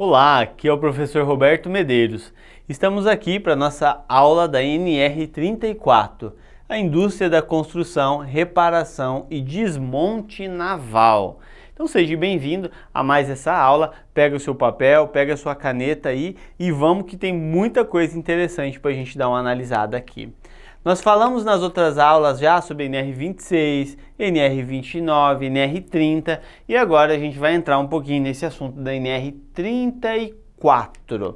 Olá, aqui é o professor Roberto Medeiros. Estamos aqui para nossa aula da NR34, a Indústria da Construção, Reparação e Desmonte Naval. Então seja bem-vindo a mais essa aula, pega o seu papel, pega a sua caneta aí e vamos que tem muita coisa interessante para a gente dar uma analisada aqui. Nós falamos nas outras aulas já sobre NR26, NR29, NR30 e agora a gente vai entrar um pouquinho nesse assunto da NR34.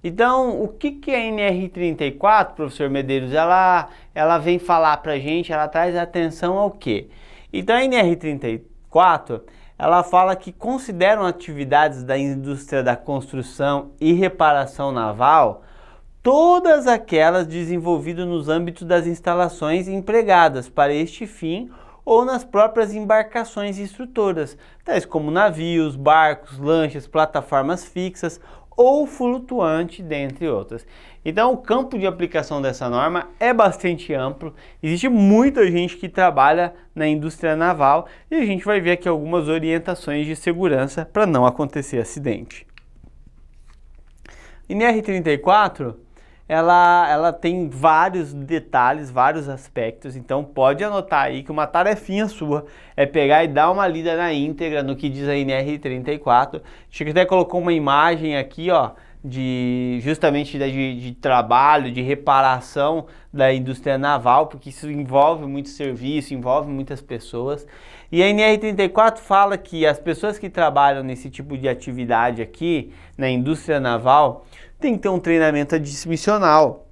Então, o que é a NR34, professor Medeiros? Ela vem falar pra gente, ela traz atenção ao quê? Então, a NR34, ela fala que consideram atividades da indústria da construção e reparação naval todas aquelas desenvolvidas nos âmbitos das instalações empregadas para este fim ou nas próprias embarcações instrutoras, tais como navios, barcos, lanchas, plataformas fixas ou flutuante, dentre outras. Então, o campo de aplicação dessa norma é bastante amplo, existe muita gente que trabalha na indústria naval e a gente vai ver aqui algumas orientações de segurança para não acontecer acidente. NR34 ela tem vários detalhes, vários aspectos, então pode anotar aí que uma tarefinha sua é pegar e dar uma lida na íntegra no que diz a NR34. Chico até colocou uma imagem aqui, ó, justamente de trabalho, de reparação da indústria naval, porque isso envolve muito serviço, envolve muitas pessoas. E a NR34 fala que as pessoas que trabalham nesse tipo de atividade aqui, na indústria naval, tem que ter um treinamento adicional.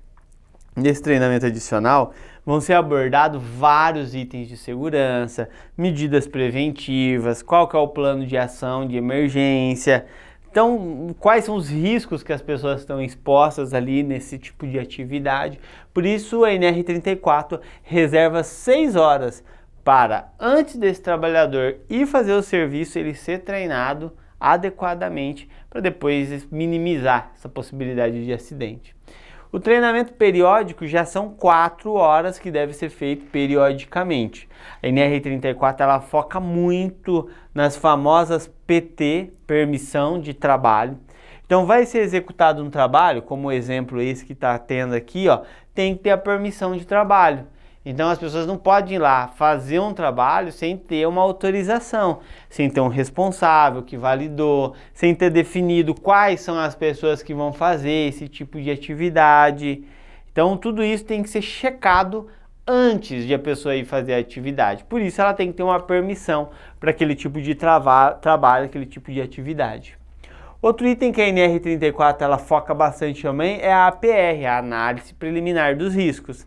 Nesse treinamento adicional vão ser abordados vários itens de segurança, medidas preventivas, qual que é o plano de ação de emergência. Então, quais são os riscos que as pessoas estão expostas ali nesse tipo de atividade. Por isso, a NR34 reserva 6 horas para, antes desse trabalhador ir fazer o serviço, ele ser treinado adequadamente para depois minimizar essa possibilidade de acidente. O treinamento periódico já são 4 horas que deve ser feito periodicamente. A NR34 ela foca muito nas famosas PT, permissão de trabalho. Então vai ser executado um trabalho, como o exemplo esse que está tendo aqui, ó, tem que ter a permissão de trabalho. Então as pessoas não podem ir lá fazer um trabalho sem ter uma autorização, sem ter um responsável que validou, sem ter definido quais são as pessoas que vão fazer esse tipo de atividade. Então tudo isso tem que ser checado antes de a pessoa ir fazer a atividade. Por isso ela tem que ter uma permissão para aquele tipo de trabalho, aquele tipo de atividade. Outro item que a NR34 ela foca bastante também é a APR, a análise preliminar dos riscos.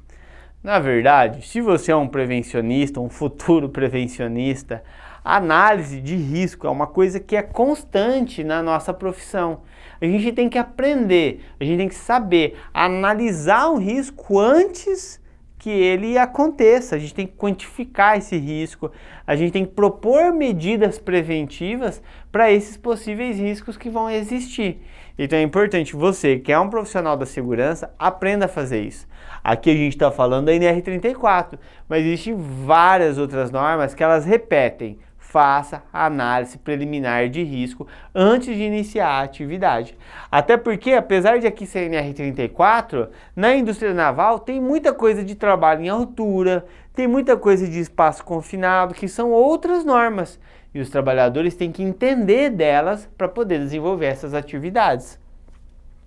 Na verdade, se você é um prevencionista, um futuro prevencionista, a análise de risco é uma coisa que é constante na nossa profissão. A gente tem que aprender, a gente tem que saber analisar um risco antes que ele aconteça. A gente tem que quantificar esse risco, a gente tem que propor medidas preventivas para esses possíveis riscos que vão existir. Então é importante você, que é um profissional da segurança, aprenda a fazer isso. Aqui a gente está falando da NR34, mas existem várias outras normas que elas repetem. Faça a análise preliminar de risco antes de iniciar a atividade. Até porque, apesar de aqui ser NR34, na indústria naval tem muita coisa de trabalho em altura, tem muita coisa de espaço confinado, que são outras normas. E os trabalhadores têm que entender delas para poder desenvolver essas atividades.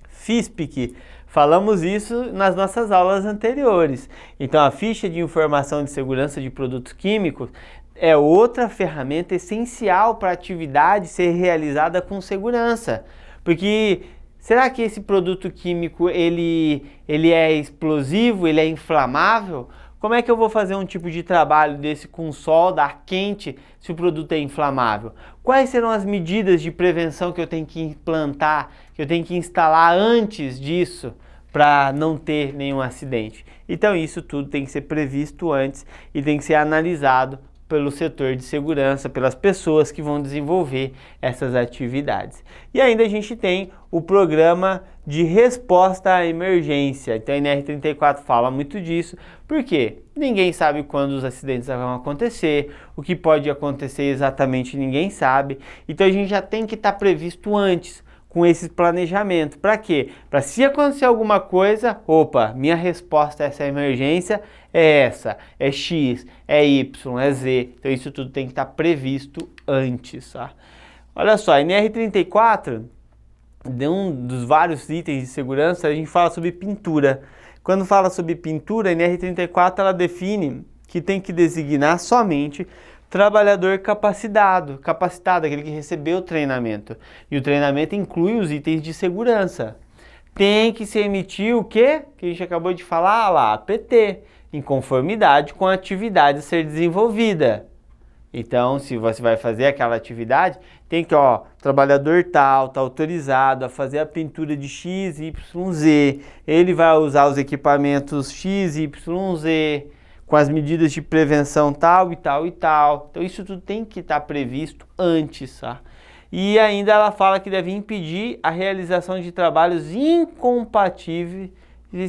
FISPIC, falamos isso nas nossas aulas anteriores. Então a ficha de informação de segurança de produtos químicos é outra ferramenta essencial para a atividade ser realizada com segurança. Porque será que esse produto químico ele é explosivo, ele é inflamável? Como é que eu vou fazer um tipo de trabalho desse com solda, ar quente, se o produto é inflamável? Quais serão as medidas de prevenção que eu tenho que implantar, que eu tenho que instalar antes disso, para não ter nenhum acidente? Então isso tudo tem que ser previsto antes e tem que ser analisado pelo setor de segurança, pelas pessoas que vão desenvolver essas atividades. E ainda a gente tem o programa de resposta à emergência. Então a NR34 fala muito disso, porque ninguém sabe quando os acidentes vão acontecer, o que pode acontecer exatamente ninguém sabe. Então a gente já tem que estar previsto antes, com com esse planejamento. Para quê? Para se acontecer alguma coisa, opa, minha resposta a essa emergência é essa, é X, é Y, é Z. Então isso tudo tem que estar previsto antes, tá? Olha só, NR34, de um dos vários itens de segurança, a gente fala sobre pintura. Quando fala sobre pintura, a NR34 ela define que tem que designar somente trabalhador capacitado, aquele que recebeu o treinamento. E o treinamento inclui os itens de segurança. Tem que se emitir o quê? Que a gente acabou de falar lá, APT, em conformidade com a atividade a ser desenvolvida. Então, se você vai fazer aquela atividade, tem que, trabalhador tal, tá autorizado a fazer a pintura de X, Y, Z. Ele vai usar os equipamentos X, Y, Z, com as medidas de prevenção tal e tal e tal. Então, isso tudo tem que estar previsto antes, tá? E ainda ela fala que deve impedir a realização de trabalhos incompatíveis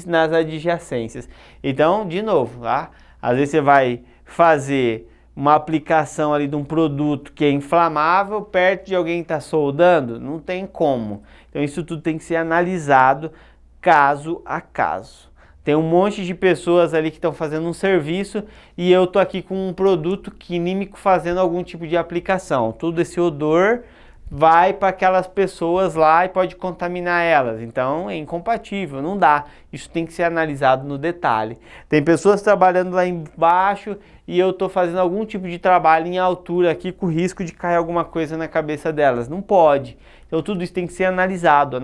nas adjacências. Então, de novo, tá? Às vezes você vai fazer uma aplicação ali de um produto que é inflamável perto de alguém que está soldando, não tem como. Então isso tudo tem que ser analisado caso a caso. Tem um monte de pessoas ali que estão fazendo um serviço e eu tô aqui com um produto químico fazendo algum tipo de aplicação. Todo esse odor vai para aquelas pessoas lá e pode contaminar elas. Então é incompatível, não dá. Isso tem que ser analisado no detalhe. Tem pessoas trabalhando lá embaixo e eu estou fazendo algum tipo de trabalho em altura aqui com risco de cair alguma coisa na cabeça delas. Não pode. Então tudo isso tem que ser analisado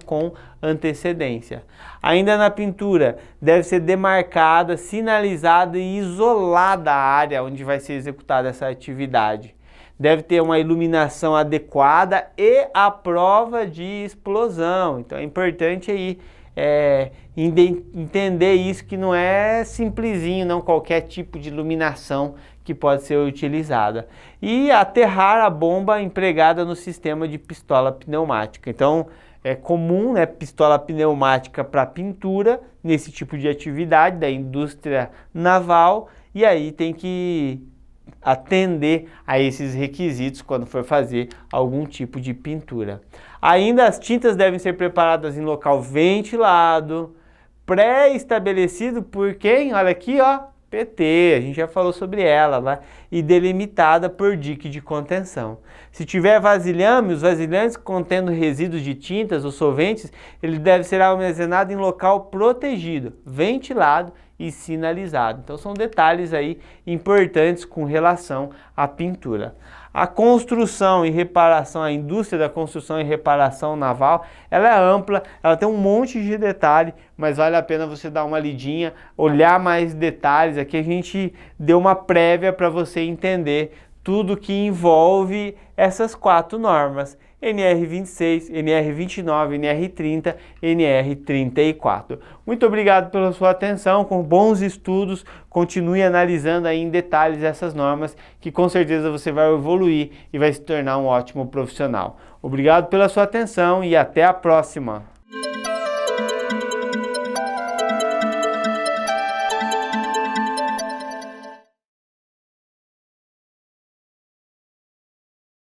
com antecedência. Ainda na pintura, deve ser demarcada, sinalizada e isolada a área onde vai ser executada essa atividade. Deve ter uma iluminação adequada e a prova de explosão. Então é importante aí entender isso, que não é simplesinho, não qualquer tipo de iluminação que pode ser utilizada. E aterrar a bomba empregada no sistema de pistola pneumática. Então é comum, né, pistola pneumática para pintura nesse tipo de atividade da indústria naval, e aí tem que atender a esses requisitos quando for fazer algum tipo de pintura. Ainda as tintas devem ser preparadas em local ventilado, pré-estabelecido por quem? Olha aqui, PT, a gente já falou sobre ela lá, e delimitada por dique de contenção. Se tiver vasilhame, os vasilhames contendo resíduos de tintas ou solventes, ele deve ser armazenado em local protegido, ventilado e sinalizado. Então são detalhes aí importantes com relação à pintura. A construção e reparação, a indústria da construção e reparação naval, ela é ampla, ela tem um monte de detalhe, mas vale a pena você dar uma lidinha, olhar mais detalhes. Aqui a gente deu uma prévia para você entender tudo que envolve essas 4 normas: NR26, NR29, NR30, NR34. Muito obrigado pela sua atenção, com bons estudos, continue analisando aí em detalhes essas normas, que com certeza você vai evoluir e vai se tornar um ótimo profissional. Obrigado pela sua atenção e até a próxima!